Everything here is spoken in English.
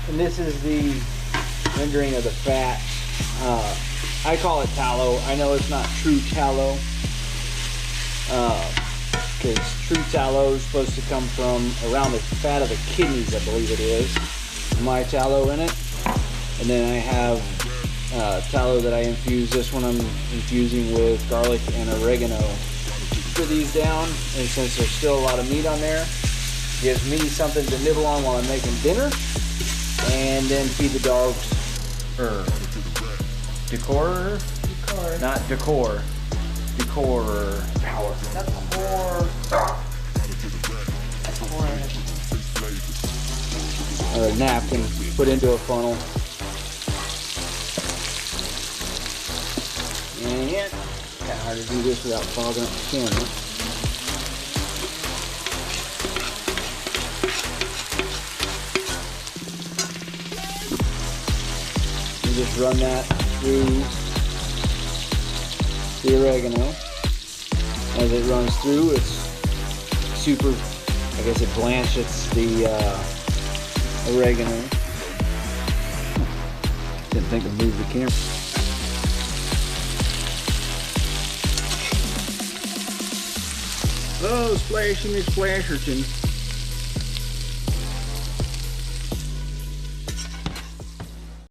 And this is the rendering of the fat. I call it tallow. I know it's not true tallow, because true tallow is supposed to come from around the fat of the kidneys, I believe it is. My tallow in it. And then I have tallow that I infuse. This one I'm infusing with garlic and oregano. Put these down, and since there's still a lot of meat on there, it gives me something to nibble on while I'm making dinner, and then feed the dogs. Decor? Not decor. Decor power. That's core. That's core. A napkin put into a funnel. And kind of hard to do this without fogging up the camera. You just run that through the oregano. As it runs through, it's super, I guess it blanches the oregano. Didn't think I'd move the camera. Oh, splashing is Splasherton.